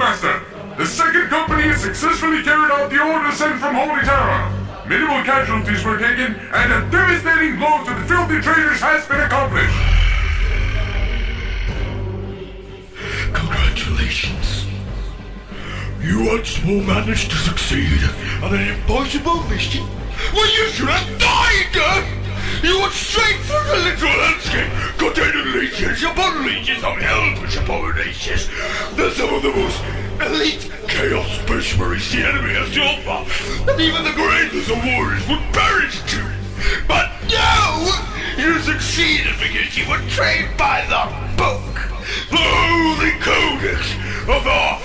Master! The second company has successfully carried out the order sent from Holy Terra. Minimal casualties were taken, and a devastating blow to the filthy traders has been accomplished. Congratulations. You once more managed to succeed on an impossible mission. Well, you should have died! You went straight for the little landscape containing leeches upon leeches of elvish abominations. They're some of the most elite chaos space marines the enemy has to offer, and even the greatest of warriors would perish too. But no! You succeeded because you were trained by the book, the holy codex of our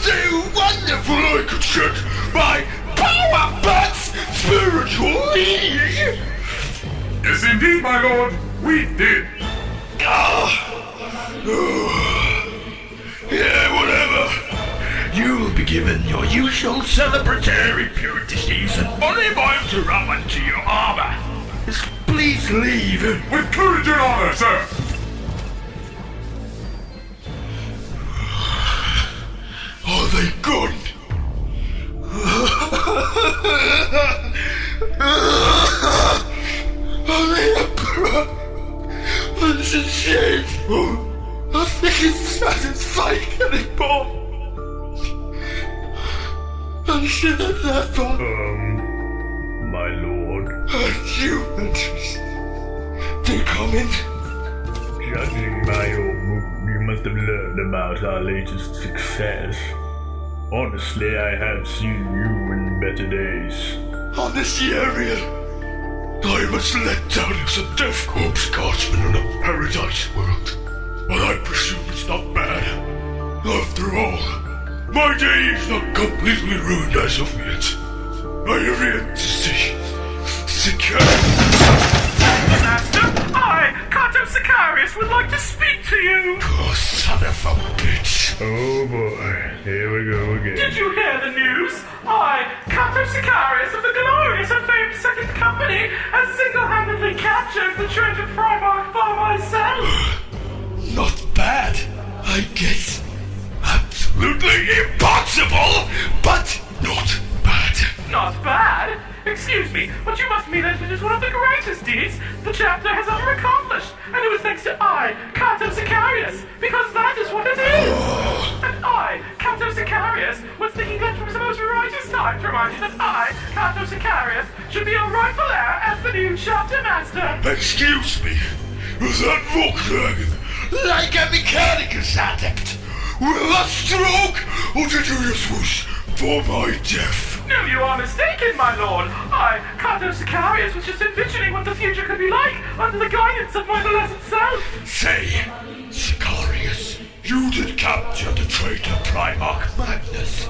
so wonderful I could set my power butt's spiritual liege. Yes, indeed, my lord, we did. Yeah, whatever. You'll be given your usual celebratory purities and olive oil to rub into your armor. Just please leave. With courage and honor, sir. Are they gone? Oh, the Emperor! This is shameful! Nothing is satisfying anymore! I should have never... my lord. And you, Ventris. They come in. Judging by your move, you must have learned about our latest success. Honestly, I have seen you in better days. On this area, I must let down as a death corpse guardsman in a paradise world. But I presume it's not bad. After all, my day is not completely ruined as of yet. I have yet to see Master, I, Kato Sicarius, would like to speak to you. Oh, son of a bitch. Oh boy, here we go again. Did you hear the news? I, Kato Sicarius of the glorious and famed Second Company, has single-handedly captured the treasure Primarch by myself. Not bad, I guess. Absolutely impossible, but not bad. Not bad? Excuse me, but you must mean that it is one of the greatest deeds the chapter has ever accomplished, and it was thanks to I, Kato Sicarius, because that is what it is! And I, Kato Sicarius, was thinking that it was the most righteous time to remind you that I, Kato Sicarius, should be your rightful heir as the new chapter master! Excuse me, was that Volkswagen like a mechanicus adept? With a stroke, or did you just wish for my death? No, you are mistaken, my lord. I, Kato Sicarius, was just envisioning what the future could be like under the guidance of my blessed self. Say, Sicarius, you did capture the traitor Primarch Magnus.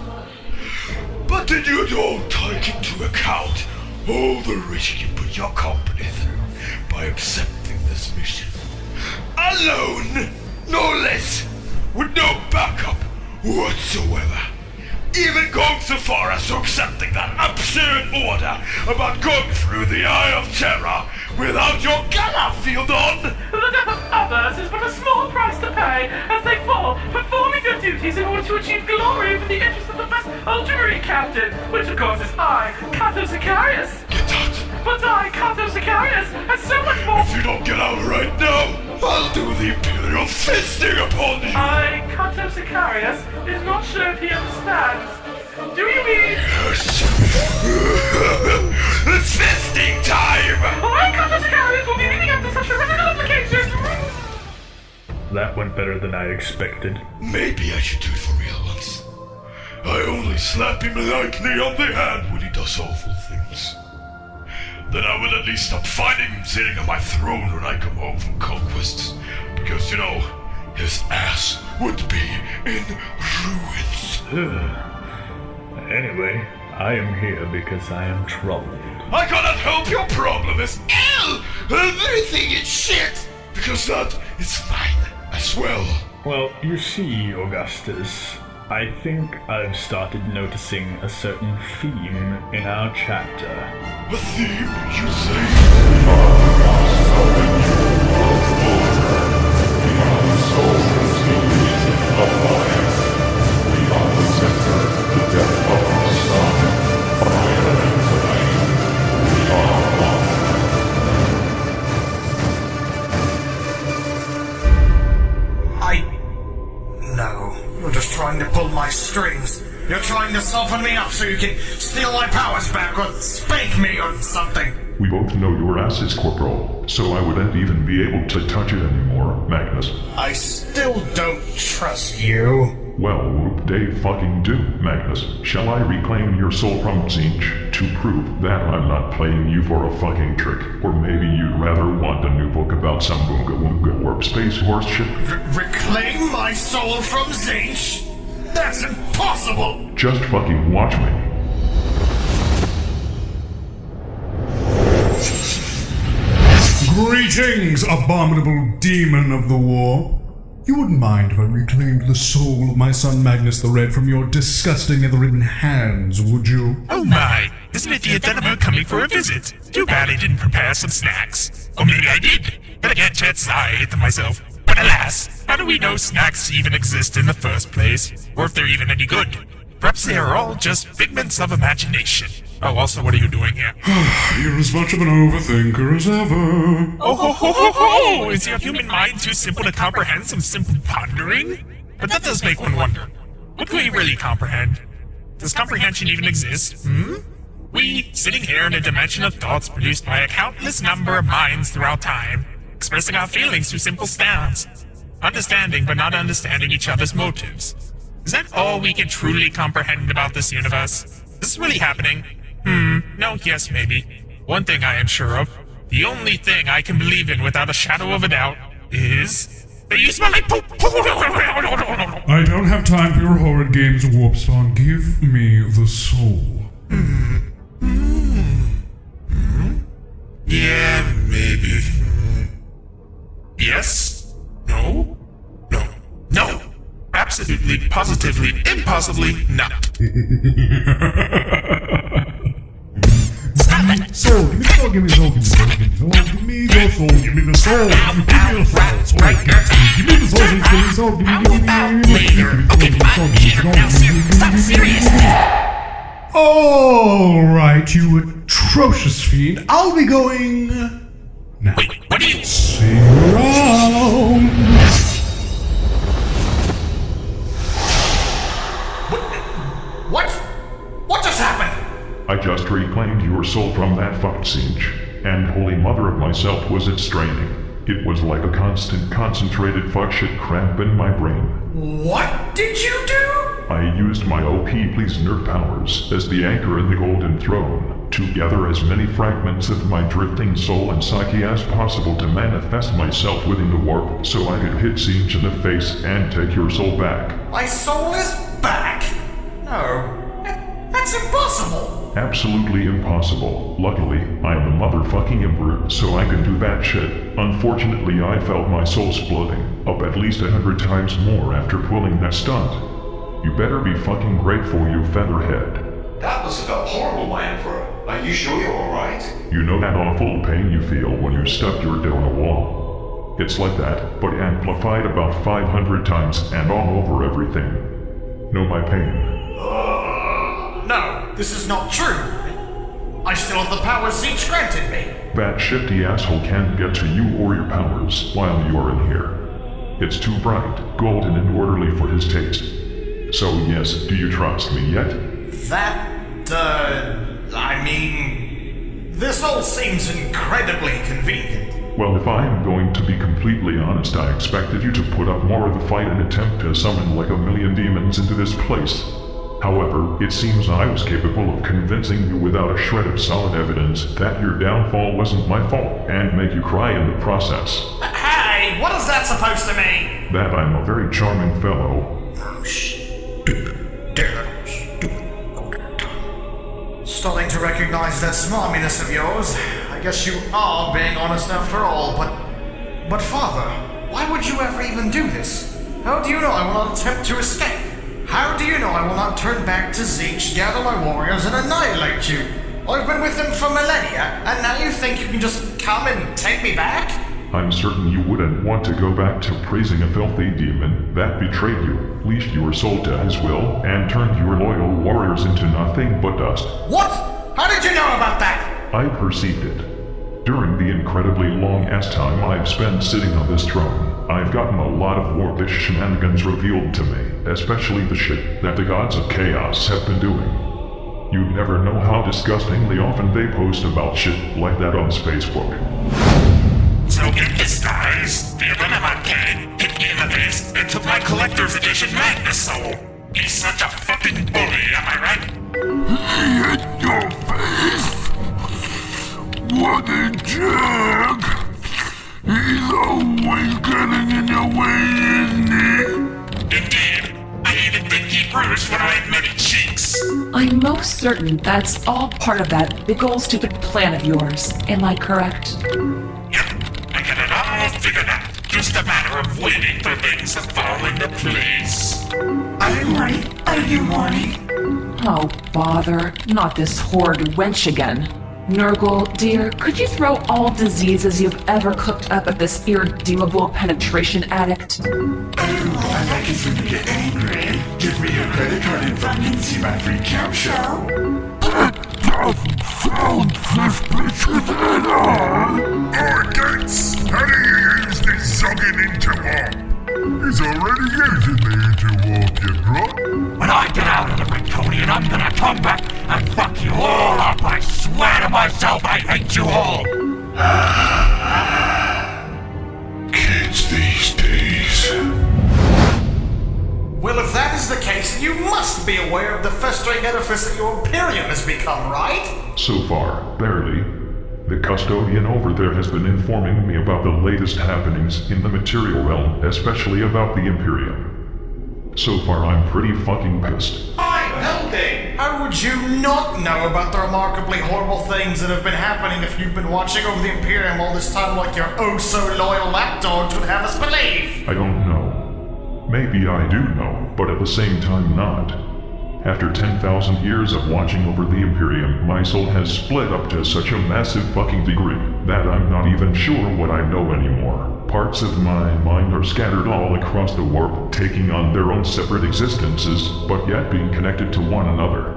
But did you at all take into account all the risk you put your company through by accepting this mission? Alone, no less, with no backup whatsoever. Even going so far as to accepting that absurd order about going through the Eye of Terror without your gunner field on! The death of others is but a small price to pay as they fall, performing their duties in order to achieve glory for the interest of the best ultramarine captain, which of course is I, Kato Sicarius. Get out! But I, Kato Sicarius, has so much more— If you don't get out right now, I'll do the Imperial fisting upon you! I, Kato Sicarius, is not sure if he understands. Do you mean— Yes! It's fisting time! I, Kato Sicarius, will be leading up to such a radical application! That went better than I expected. Maybe I should do it for real once. I only slap him lightly on the hand when he does awful things. Then I will at least stop finding him sitting on my throne when I come home from conquests. Because, you know, his ass would be in ruins. Anyway, I am here because I am troubled. I cannot help your problem is everything is shit! Because that is mine as well. Well, you see, Augustus, I think I've started noticing a certain theme in our chapter. A theme, you say? my strings. You're trying to soften me up so you can steal my powers back or spank me or something. We both know your ass is corporal, so I wouldn't even be able to touch it anymore, Magnus. I still don't trust you. Well, whoop-de fucking do, Magnus. Shall I reclaim your soul from Tzinch to prove that I'm not playing you for a fucking trick? Or maybe you'd rather want a new book about some boonga-woonga warp space horse shit? Reclaim my soul from Tzinch? That's impossible! Just fucking watch me. Greetings, abominable demon of the war. You wouldn't mind if I reclaimed the soul of my son Magnus the Red from your disgusting nether-ridden hands, would you? Oh my, isn't it the Adenoma coming for a visit? Too bad I didn't prepare some snacks. Or maybe I did, but I can't chance I ate them myself. But alas, how do we know snacks even exist in the first place? Or if they're even any good? Perhaps they are all just figments of imagination. Oh, also, what are you doing here? You're as much of an overthinker as ever. Oh ho ho ho ho! Is your human mind too simple to comprehend some simple pondering? But that does make one wonder. What can we really comprehend? Does comprehension even exist, We, sitting here in a dimension of thoughts produced by a countless number of minds throughout time, expressing our feelings through simple sounds, understanding but not understanding each other's motives. Is that all we can truly comprehend about this universe? Is this really happening? No, yes, maybe. One thing I am sure of, the only thing I can believe in without a shadow of a doubt, is that you smell like poop! I don't have time for your horrid games, Warp Spawn. Give me the soul. Yeah, maybe. Yes? No? No. No! Absolutely, positively, impossibly not. Stop it! Soul, give me the soul, give me the soul, give me the soul, give me the soul, give me the soul, give me the soul, give me the soul, give me the soul, Stop seriously! Alright, you atrocious fiend, I'll be going now. Wait, what do you... See you around. What just happened? I just reclaimed your soul from that fucked Tzinch, and Holy Mother of myself was it straining. It was like a constant concentrated fuck shit cramp in my brain. What did you do? I used my OP please nerf powers as the anchor in the Golden Throne to gather as many fragments of my drifting soul and psyche as possible to manifest myself within the warp so I could hit Tzinch in the face and take your soul back. My soul is back? No. That's impossible! Absolutely impossible. Luckily, I am the motherfucking Emperor, so I can do that shit. Unfortunately, I felt my soul splitting, up at least 100 times more after pulling that stunt. You better be fucking grateful, you featherhead. That must have felt horrible, my Emperor. Are you sure you're alright? You know that awful pain you feel when you stuck your toe in a wall? It's like that, but amplified about 500 times and all over everything. Know my pain. No, this is not true. I still have the powers Tzinch granted me. That shifty asshole can't get to you or your powers while you are in here. It's too bright, golden, and orderly for his taste. So yes, do you trust me yet? This all seems incredibly convenient. Well, if I am going to be completely honest, I expected you to put up more of the fight and attempt to summon like a million demons into this place. However, it seems I was capable of convincing you without a shred of solid evidence that your downfall wasn't my fault, and make you cry in the process. Hey, what is that supposed to mean? That I'm a very charming fellow. Starting to recognize that smarminess of yours. I guess you are being honest after all, but Father, why would you ever even do this? How do you know I will not attempt to escape? How do you know I will not turn back to Tzinch, gather my warriors, and annihilate you? I've been with them for millennia, and now you think you can just come and take me back? I'm certain you wouldn't want to go back to praising a filthy demon that betrayed you, leashed your soul to his will, and turned your loyal warriors into nothing but dust. What? How did you know about that? I perceived it. During the incredibly long-ass time I've spent sitting on this throne, I've gotten a lot of warpish shenanigans revealed to me, especially the shit that the gods of chaos have been doing. You'd never know how disgustingly often they post about shit like that on Facebook. So in disguise, the Irrelevant Kid hit me in the face and took my collector's edition Magnus soul. He's such a fucking bully, am I right? He hit your face? What a jerk! He's always getting in your way, isn't he? Indeed. I even think he bruised when I had many cheeks. I'm most certain that's all part of that big ol' stupid plan of yours. Am I correct? Yep, I got it all figured out. Just a matter of waiting for things to fall into place. Are you horny? Are you horny? Oh, bother. Not this horrid wench again. Nurgle, dear, could you throw all diseases you've ever cooked up at this irredeemable penetration addict? Oh, I like it when you get angry. Give me your credit card info and see my free camp show. That doesn't sound suspicious at all. Oh, Gates, how do you use this zogging interwarp? He's already using the interwarp, you drop. When I get out of the Rictonian, I'm gonna come back and fuck you all up. I swear to myself, I hate you all. Kids these days. Well, if that is the case, you must be aware of the festering edifice that your Imperium has become, right? So far, barely. The custodian over there has been informing me about the latest happenings in the material realm, especially about the Imperium. So far, I'm pretty fucking pissed. I'm helping! How would you not know about the remarkably horrible things that have been happening if you've been watching over the Imperium all this time like your oh-so-loyal lapdogs would have us believe? I don't know. Maybe I do know, but at the same time not. After 10,000 years of watching over the Imperium, my soul has split up to such a massive fucking degree that I'm not even sure what I know anymore. Parts of my mind are scattered all across the warp, taking on their own separate existences, but yet being connected to one another.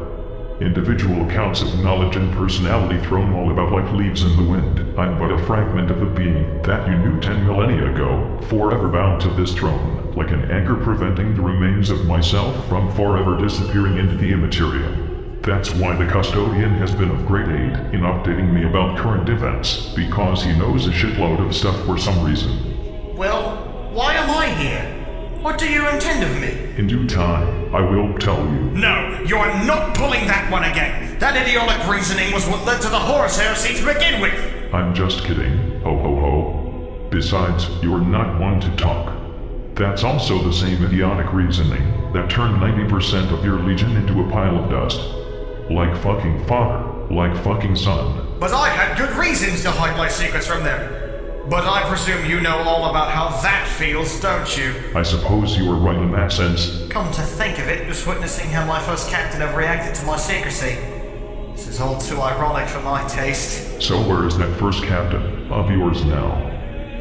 Individual accounts of knowledge and personality thrown all about like leaves in the wind. I'm but a fragment of the being that you knew 10 millennia ago, forever bound to this throne, like an anchor preventing the remains of myself from forever disappearing into the immaterial. That's why the custodian has been of great aid in updating me about current events, because he knows a shitload of stuff for some reason. Well, why am I here? What do you intend of me? In due time, I will tell you. No, you are not pulling that one again. That idiotic reasoning was what led to the Horus heresy to begin with. I'm just kidding. Ho ho ho. Besides, you're not one to talk. That's also the same idiotic reasoning that turned 90% of your legion into a pile of dust. Like fucking father, like fucking son. But I had good reasons to hide my secrets from them. But I presume you know all about how that feels, don't you? I suppose you were right in that sense. Come to think of it, just witnessing how my first captain have reacted to my secrecy. This is all too ironic for my taste. So where is that first captain of yours now?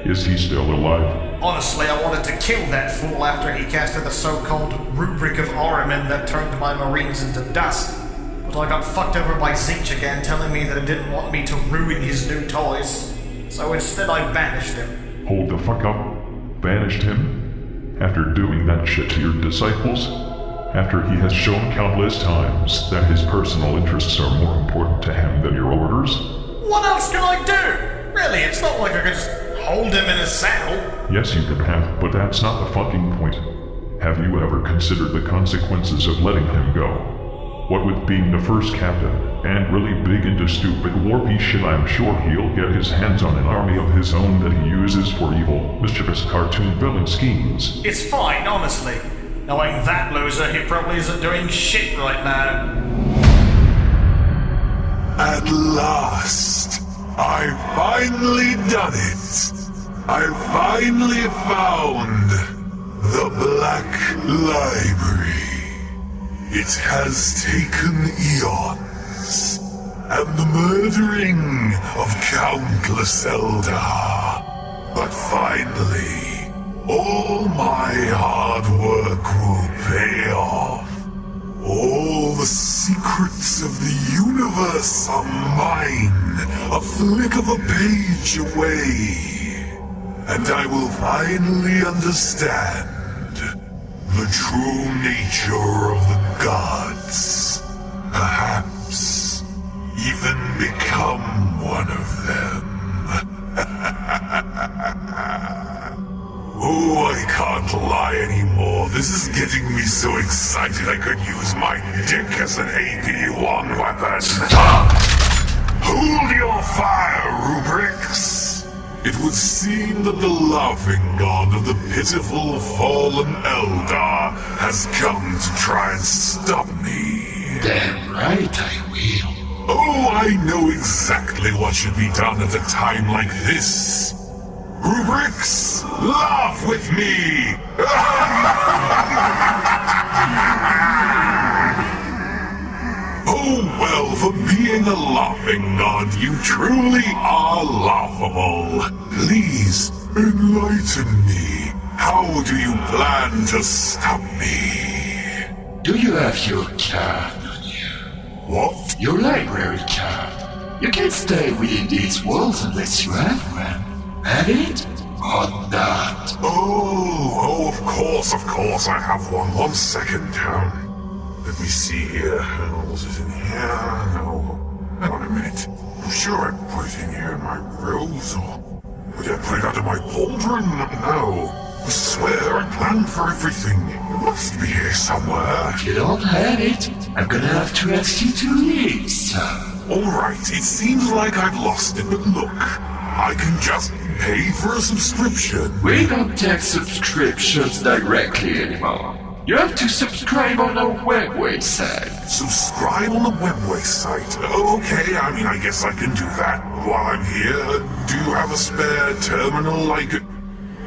Is he still alive? Honestly, I wanted to kill that fool after he casted the so-called rubric of Ahriman that turned my marines into dust. But I got fucked over by Tzincha again, telling me that he didn't want me to ruin his new toys. So instead I banished him. Hold the fuck up. Banished him? After doing that shit to your disciples? After he has shown countless times that his personal interests are more important to him than your orders? What else can I do? Really, it's not like I could just hold him in a saddle. Yes, you can have, but that's not the fucking point. Have you ever considered the consequences of letting him go? What with being the first captain, and really big into stupid warpy shit, I'm sure he'll get his hands on an army of his own that he uses for evil, mischievous cartoon villain schemes. It's fine, honestly. Knowing that loser, he probably isn't doing shit right now. At last, I've finally done it. I've finally found the Black Library. It has taken eons, and the murdering of countless Eldar. But finally, all my hard work will pay off. All the secrets of the universe are mine, a flick of a page away. and I will finally understand the true nature of the gods. Perhaps even become one of them. Oh, I can't lie anymore. This is getting me so excited I could use my dick as an AP-1 weapon. Stop! Hold your fire, Rubrics! It would seem that the laughing god of the pitiful fallen Eldar has come to try and stop me. Damn right I will. Oh, I know exactly what should be done at a time like this. Rubrics, laugh with me! Oh well, for being a laughing god, you truly are laughable. Please, enlighten me. How do you plan to stop me? Do you have your card on you? What? Your library card. You can't stay within these walls unless you have one. Have it? Or not? Oh, of course, I have one. 1 second. Let me see here. Was it in here? No. Hang on a minute. I'm sure I put it in here in my robes, or would I put it under my pauldron? No. I swear I planned for everything. It must be here somewhere. If you don't have it, I'm gonna have to ask you to leave, son. Alright, it seems like I've lost it, but look. I can just pay for a subscription. We don't take subscriptions directly anymore. You have to subscribe on our website. Subscribe on the website? Okay, I guess I can do that. While I'm here, do you have a spare terminal I could...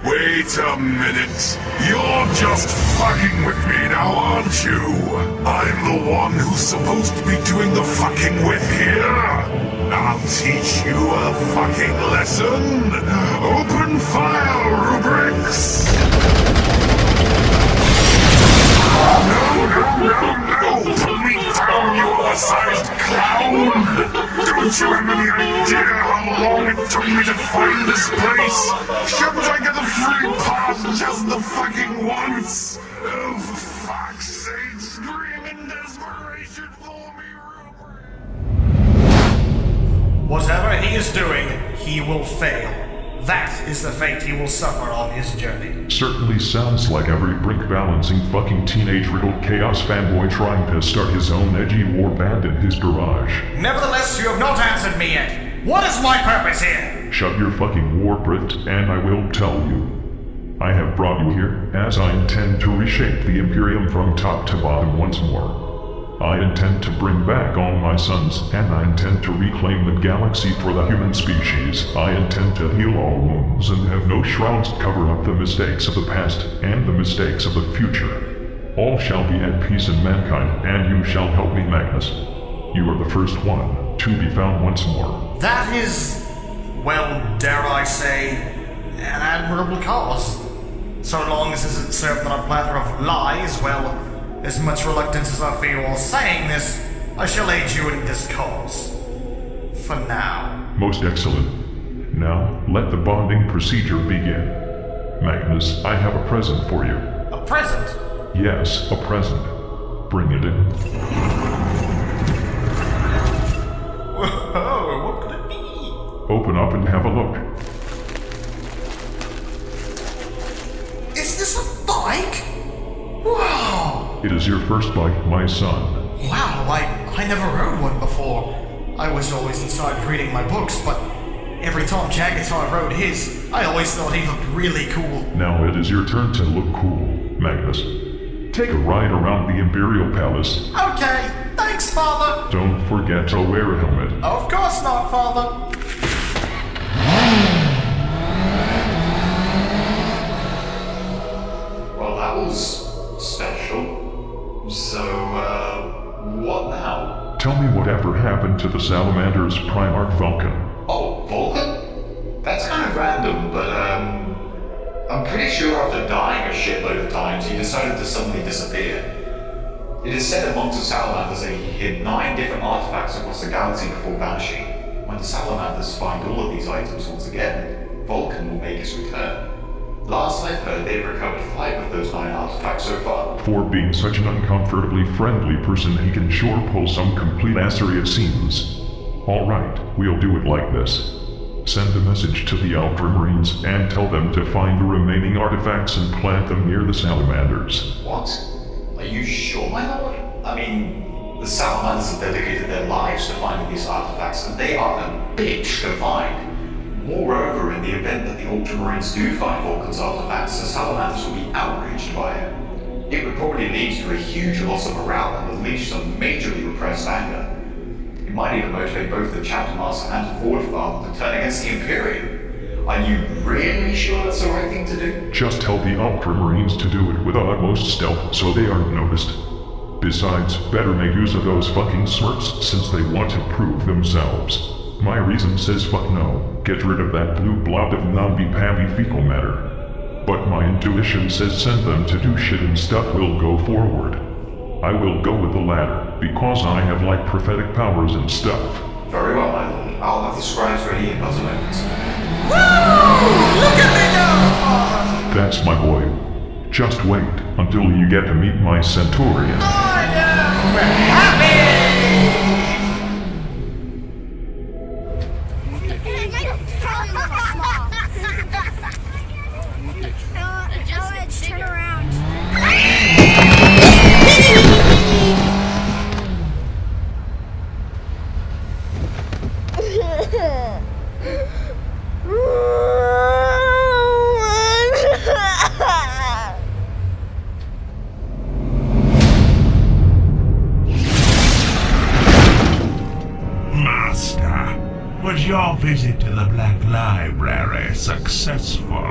Wait a minute. You're just fucking with me now, aren't you? I'm the one who's supposed to be doing the fucking with here. I'll teach you a fucking lesson. Open fire, Rubrics. No! Put me down, you oversized clown! Don't you have any idea how long it took me to find this place? Shouldn't I get a free pass just the fucking once? Oh, for fuck's sake, scream in desperation for me, Rupert! Whatever he is doing, he will fail. That is the fate he will suffer on his journey. Certainly sounds like every brink-balancing fucking teenage-riddled chaos fanboy trying to start his own edgy war band in his garage. Nevertheless, you have not answered me yet. What is my purpose here? Shut your fucking war, Brit, and I will tell you. I have brought you here as I intend to reshape the Imperium from top to bottom once more. I intend to bring back all my sons, and I intend to reclaim the galaxy for the human species. I intend to heal all wounds and have no shrouds to cover up the mistakes of the past and the mistakes of the future. All shall be at peace in mankind, and you shall help me, Magnus. You are the first one to be found once more. That is, well, dare I say, an admirable cause. So long as it isn't served on a platter of lies, well, as much reluctance as I feel while saying this, I shall aid you in this cause. For now. Most excellent. Now, let the bonding procedure begin. Magnus, I have a present for you. A present? Yes, a present. Bring it in. Whoa, what could it be? Open up and have a look. Is this a bike? Wow! It is your first bike, my son. Wow, I never rode one before. I was always inside reading my books, but every time Jagatar rode his, I always thought he looked really cool. Now it is your turn to look cool, Magnus. Take a ride around the Imperial Palace. Okay, thanks, Father. Don't forget to wear a helmet. Of course not, Father. Well, that was special. So, what now? Tell me whatever happened to the Salamander's Primarch Vulcan. Oh, Vulcan? That's kind of random, but, I'm pretty sure after dying a shitload of times, he decided to suddenly disappear. It is said amongst the Salamanders that he hid 9 different artifacts across the galaxy before vanishing. When the Salamanders find all of these items once again, Vulcan will make his return. Last I've heard, they've recovered 5 of those 9 artifacts so far. For being such an uncomfortably friendly person, he can sure pull some complete assery, it seems. Alright, we'll do it like this. Send a message to the Ultramarines and tell them to find the remaining artifacts and plant them near the salamanders. What? Are you sure, my lord? I mean, the salamanders have dedicated their lives to finding these artifacts, and they are a bitch to find. Moreover, in the event that the Ultramarines do find Vulcan's artifacts, the salamanders will be outraged by it. It would probably lead to a huge loss of morale and unleash some majorly repressed anger. It might even motivate both the chapter master and the forward father to turn against the Imperium. Are you really sure that's the right thing to do? Just tell the Ultramarines to do it with utmost stealth so they aren't noticed. Besides, better make use of those fucking smirks since they want to prove themselves. My reason says fuck no. Get rid of that blue blob of namby-pamby fecal matter. But my intuition says send them to do shit and stuff will go forward. I will go with the latter, because I have like prophetic powers and stuff. Very well, my lord. I'll have the scribes ready in but a moment. Woo! Look at me now, Father! That's my boy. Just wait until you get to meet my Centaurian. I am happy! Turn around. Master, was your visit to the Black Library successful?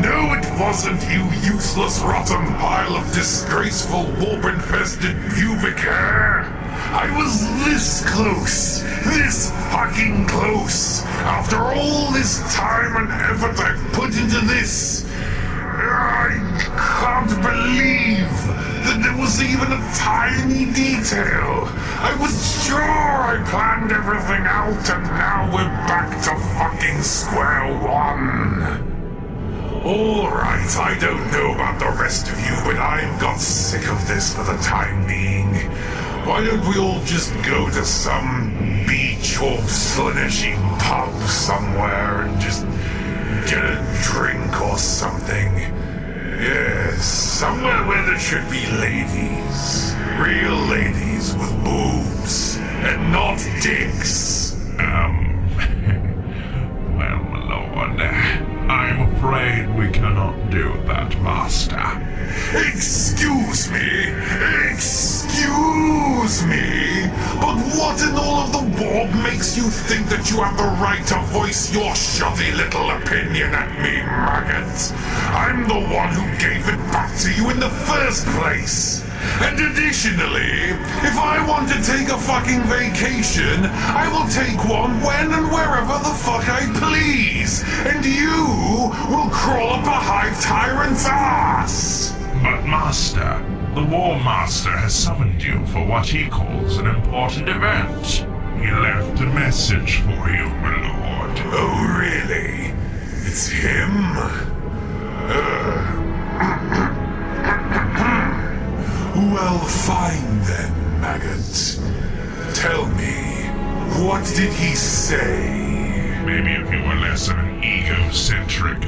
No, it wasn't, you useless, rotten pile of disgraceful, warp-infested pubic hair! I was this close, this fucking close, after all this time and effort I've put into this. I can't believe that there was even a tiny detail. I was sure I planned everything out and now we're back to fucking square one. Alright, I don't know about the rest of you, but I've got sick of this for the time being. Why don't we all just go to some beach or sunny pub somewhere and just get a drink or something? Yes, somewhere where there should be ladies. Real ladies with boobs, and not dicks. Well, my lord, I'm afraid we cannot do that, Master. Excuse me, but what in all of the world makes you think that you have the right to voice your shoddy little opinion at me, maggot? I'm the one who gave it back to you in the first place. And additionally, if I want to take a fucking vacation, I will take one when and wherever the fuck I please. And you will crawl up a hive tyrant's ass. But Master, the War Master has summoned you for what he calls an important event. He left a message for you, my lord. Oh, really? It's him? Well, fine then, maggot. Tell me, what did he say? Maybe if you were less of an egocentric